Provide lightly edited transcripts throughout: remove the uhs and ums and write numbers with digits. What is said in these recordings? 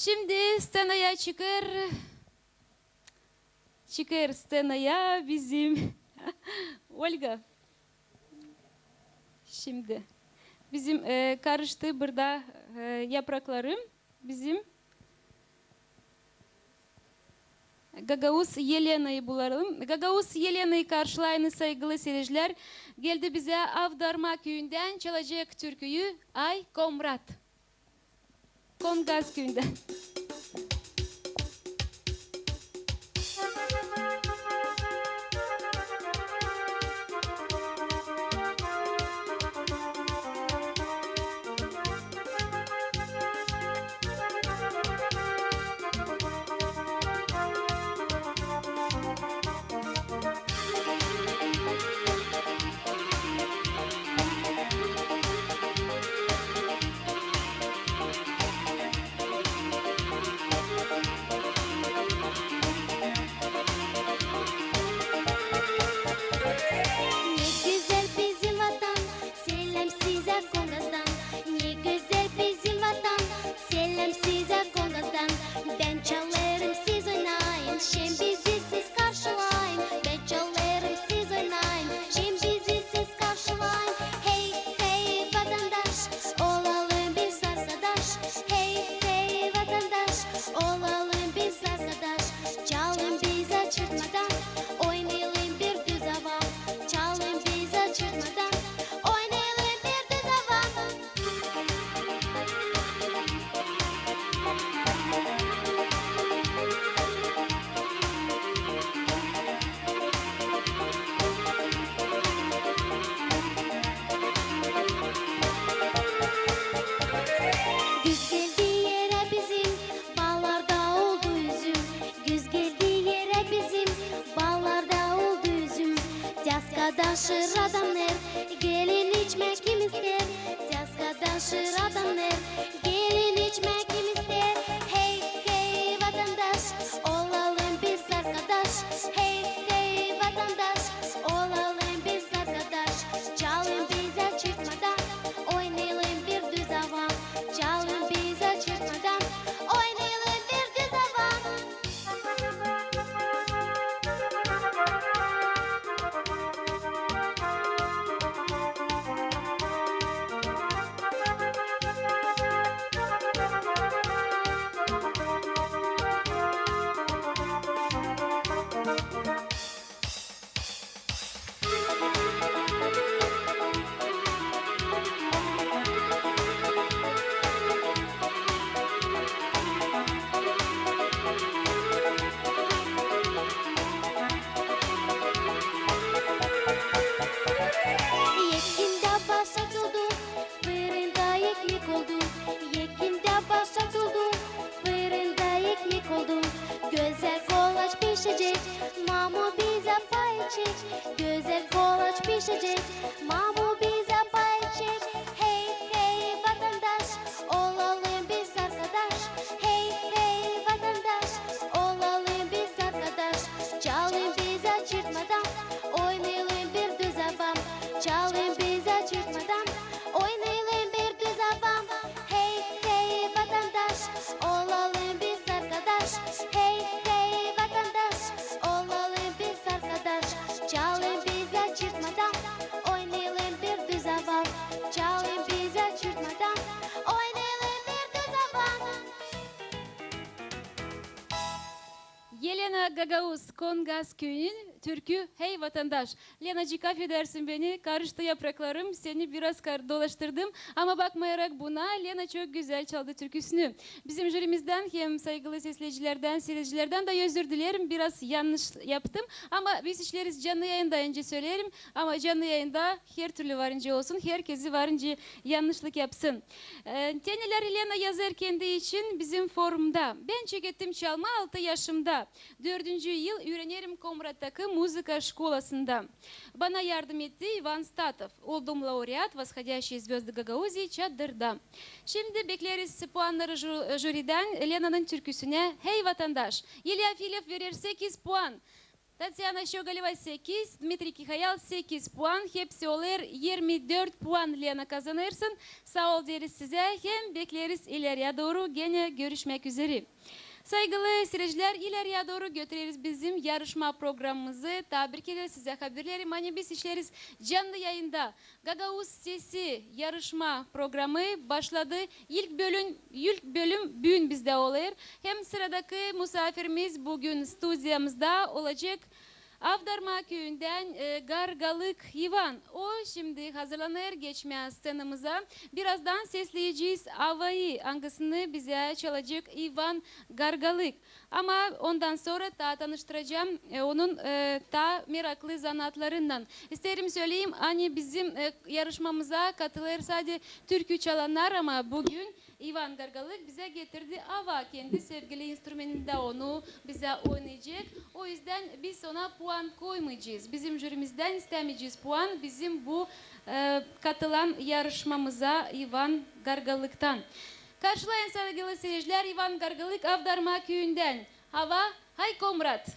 Şimdi scenaya çıkar scenaya bizim Olga. Şimdi bizim karıştı burada yapraklarım. Bizim Gagavuz Yelena'yı bulalım. Gagavuz Yelena'yı karşılayın saygılı seyirciler. Geldi bize Avdarma köyünden çalacak türküyü Ay Komrat. Kongaz köyünden. Şıradanır, gelin içmek kim ister? Yaskadan şıradanır, gelin içmek kim ister? Hey hey vatandaş, olalım biz arkadaş. Hey hey vatandaş, olalım biz arkadaş. Çalın bize çıkmadan, oynayalım bir düz hava. Çalın bize çıkmadan, oynayalım bir düz hava. Güzel kolaç pişecek, mamu bize pay çek. Güzel kolaç pişecek, mamu bize pay çek. Hey hey vatandaş, olalım biz arkadaş. Hey hey vatandaş, olalım biz arkadaş. Çalın bize çıkmadan, oynayalım bir düz havam. Çalın bize çıkmadan, oynayalım bir düz havam. Hey hey vatandaş, olalım biz arkadaş. Hey hey vatandaş, olalım biz arkadaş. Çalın bize çıkmadan, oynayalım bir düz hava. Çalın bize çıkmadan, oynayalım bir düz hava. Yelena Gagavuz Kongaz köyünün türkü Hey Vatandaş. Lenacık affedersin beni, karıştı yapraklarım, seni biraz dolaştırdım ama bakmayarak buna Lena çok güzel çaldı türküsünü. Bizim jürimizden hem saygılı seyircilerden de özür dilerim, biraz yanlış yaptım ama biz işleriz canlı yayında önce söylerim ama canlı yayında her türlü varınca olsun, herkesi varınca yanlışlık yapsın. Teneler Lena yazar kendi için bizim forumda. Ben çekettim çalma 6 yaşımda. 4. yıl öğrenirim Komrat'taki müzika şkolasında. Bana yardım etti Ivan Statov. Oldum laureat Восходящие звезды Гагаузии çadırda. Şimdi bekleriz puanları jüriden Lena'nın türküsüne Hey Vatandaş. İlya Filip verir 8 puan. Tatyana Şogaleva 8, Dmitri Kihayal 8 puan. Hepsi olur 24 puan Lena kazanırsın. Sağ ol deriz size. Hem bekleriz ileriye doğru. Gene görüşmek üzere. Saygılı seyirciler, ileriye doğru götürürüz bizim yarışma programımızı. Tebrik ederiz size haberlerim. Hani biz işleriz canlı yayında. Gagavuz Sesi yarışma programı başladı. İlk bölüm bugün bizde olur. Hem sıradaki misafirimiz bugün stüdyomuzda olacak. Avdarma köyünden Gargalık Ivan. O şimdi hazırlanır geçmeye scenamıza. Birazdan sesleyeceğiz Ava'yı. Hangisini bize çalacak Ivan Gargalık. Ama ondan sonra daha tanıştıracağım onun daha meraklı zanatlarından. İsterim söyleyeyim hani bizim yarışmamıza katılır sadece türkü çalanlar ama bugün Ivan Gargalık bize getirdi Ava. Kendi sevgili instrumentinde onu bize oynayacak. O yüzden biz ona puan koymayacağız. Bizim jürimizden istemeyeceğiz puan. Bizim bu katılan yarışmamıza Ivan Gargalık'tan. Karşılayın sevgili seyirciler Ivan Gargalık Avdarma köyünden. Hava, hay komrat.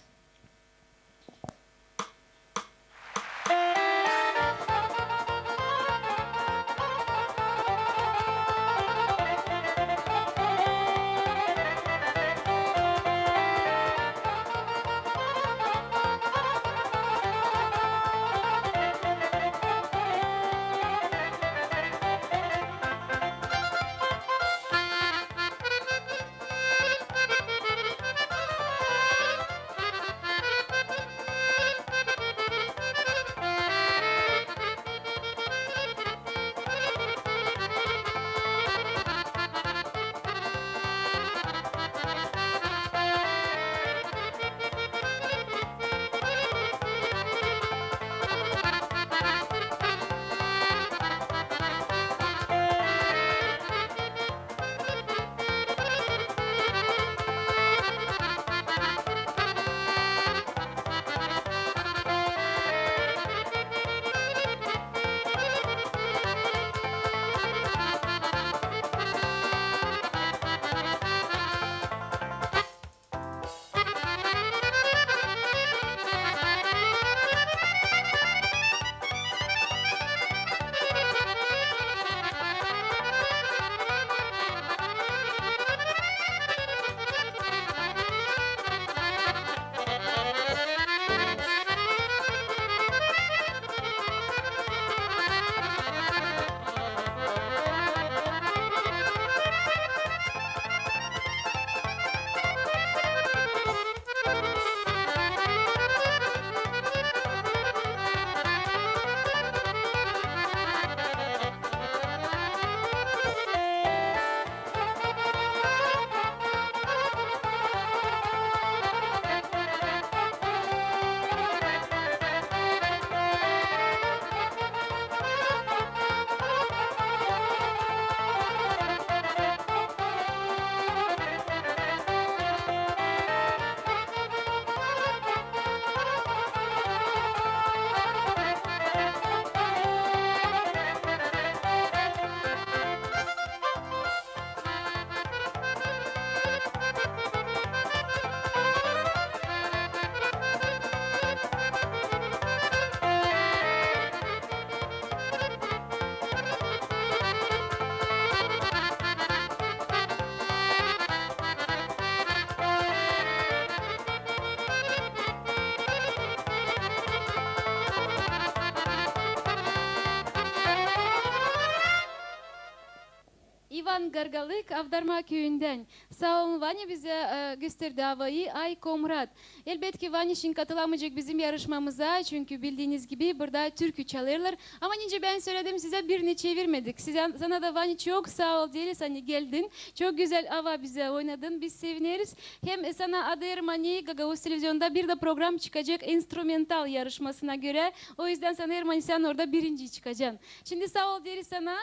Ivan Gargalık Avdarma köyünden. Sağ olun Vanya bize gösterdi havayı. Ay Komrat. Elbette Vanya için katılamayacak bizim yarışmamıza. Çünkü bildiğiniz gibi burada türkü çalıyorlar. Ama önce ben söyledim size birini çevirmedik. Sana da Vanya çok sağ ol diyeriz. Hani geldin. Çok güzel hava bize oynadın. Biz seviniriz. Hem sana adı Ermani Gagavuz televizyonda bir de program çıkacak. Instrumental yarışmasına göre. O yüzden sana Ermani sen orada birinci çıkacaksın. Şimdi sağ ol diyeriz sana.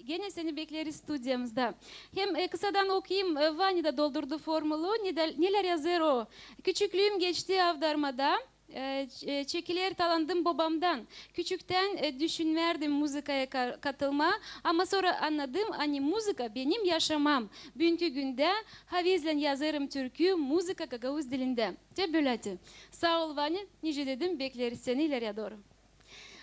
Gene seni bekleriz stüdyomuzda. Hem kısadan okuyayım. Vanya da doldurdu formulu. Neler yazıyor o? Küçüklüğüm geçti Avdarma'da. Çekiler talandım babamdan. Küçükten düşünmerdim müzikaya katılma. Ama sonra anladım hani müzika benim yaşamam. Bugünkü günde havizlen yazarım türkü, müzika Gagavuz dilinde. De böyleydi. Sağ ol Vanya. Nice dedim bekleriz seni ileriye doğru.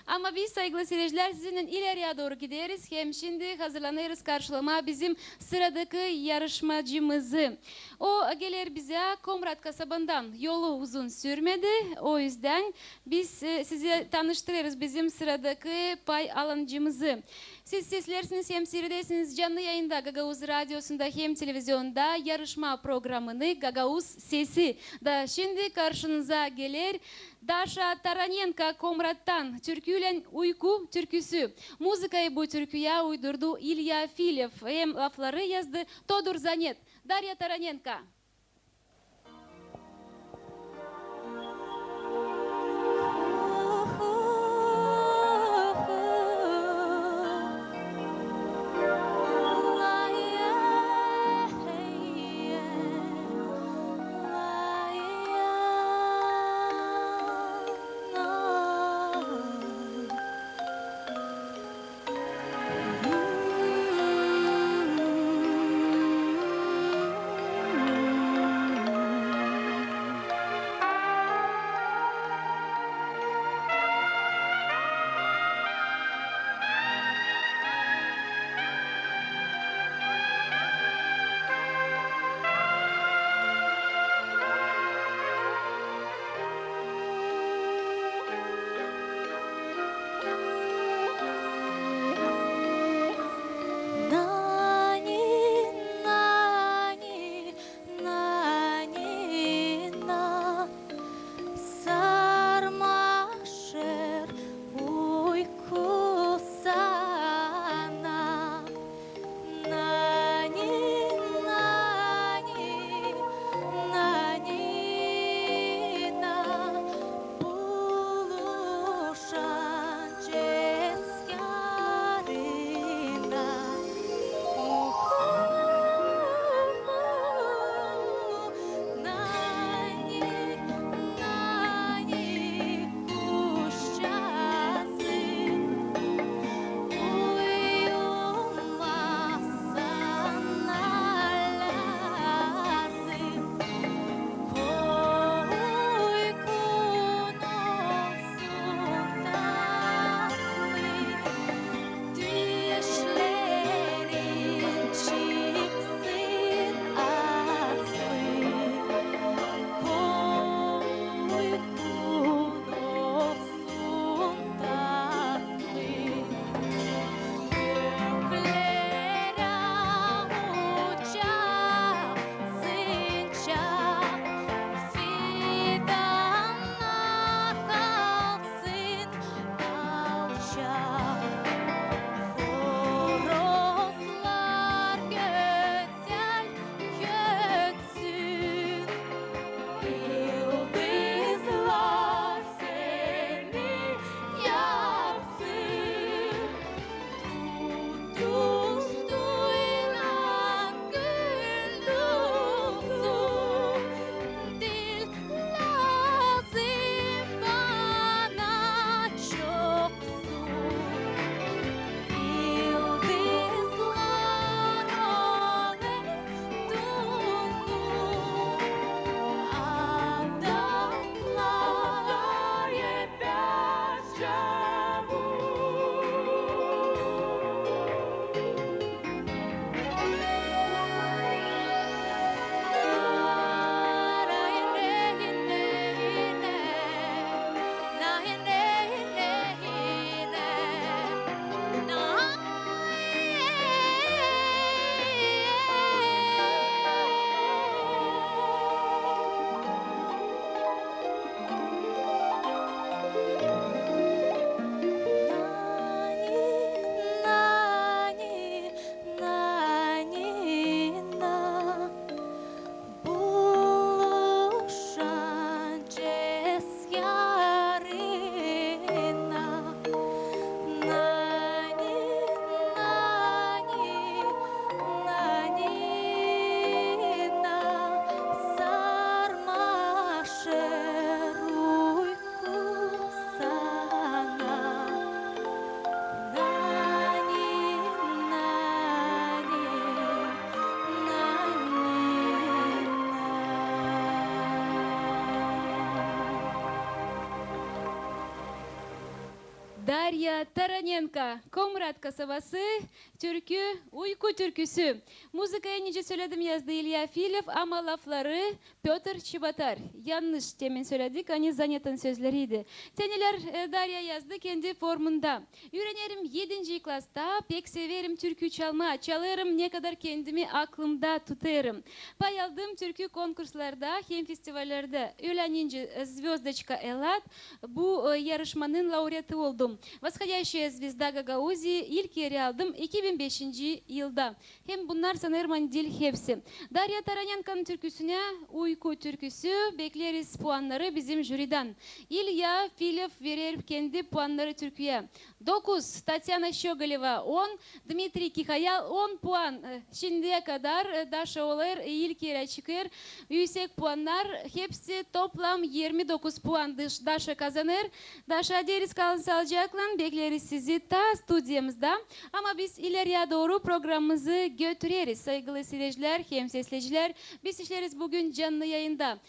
Ama biz sevgili seyirciler sizinle ileriye doğru gideriz. Hem şimdi hazırlanırız karşılama bizim sıradaki yarışmacımızı. O gelir bize Komrat kasabından. Yolu uzun sürmedi. O yüzden biz sizi tanıştırırız bizim sıradaki pay alıncımızı. Siz seslersiniz hem seyredesiniz canlı yayında Gagavuz Radyosu'nda hem televizyonda yarışma programını Gagavuz Sesi. Da şimdi karşınıza gelir Dasha Taranenko Komrat'tan Türkülen Uyku türküsü. Muzikayı bu türküye uydurdu İlya Filev. Hem lafları yazdı Todor Zanet. Darya Taranenko. Darya Taranenko, Komrat kasabası, türkü, uyku türküsü. Müzikayı nice söyledim yazdı İlya Filov ama lafları Piotr Çibatar. Yanlış temin söyledik, hani Zanyat'ın sözleriydi. Teneler Darya yazdı kendi formunda. Öğrenirim 7. klasta, pek severim türkü çalma, çalarım ne kadar kendimi aklımda tutarım. Pay aldım türkü konkurslarda, hem festivallerde. Öğlenince Zvezdochka Elat, bu yarışmanın laureatı oldum. Восходящая звезда Гагаузии ilk yeri aldım 2005. yılda. Hem bunlar sanırım hani değil hepsi. Darya Taranenko'nun türküsüne uyku türküsü bekleriz puanları bizim jüriden. İlya Filov verir kendi puanları türküye. 9 Tatyana Şogaleva 10, Dmitri Kihayal 10 puan. Şimdiye kadar Daşa Oler ilk yere çıkır. Yüksek puanlar hepsi toplam 29 puan Daşa kazanır. Daşa deriz kalın sağlıcakla bekleriz sizi ta stüdyomuzda. Ama biz ileriye doğru programımızı götüreriz. Saygılı seyirciler, hem seyirciler. Biz işleriz bugün canlı yayında.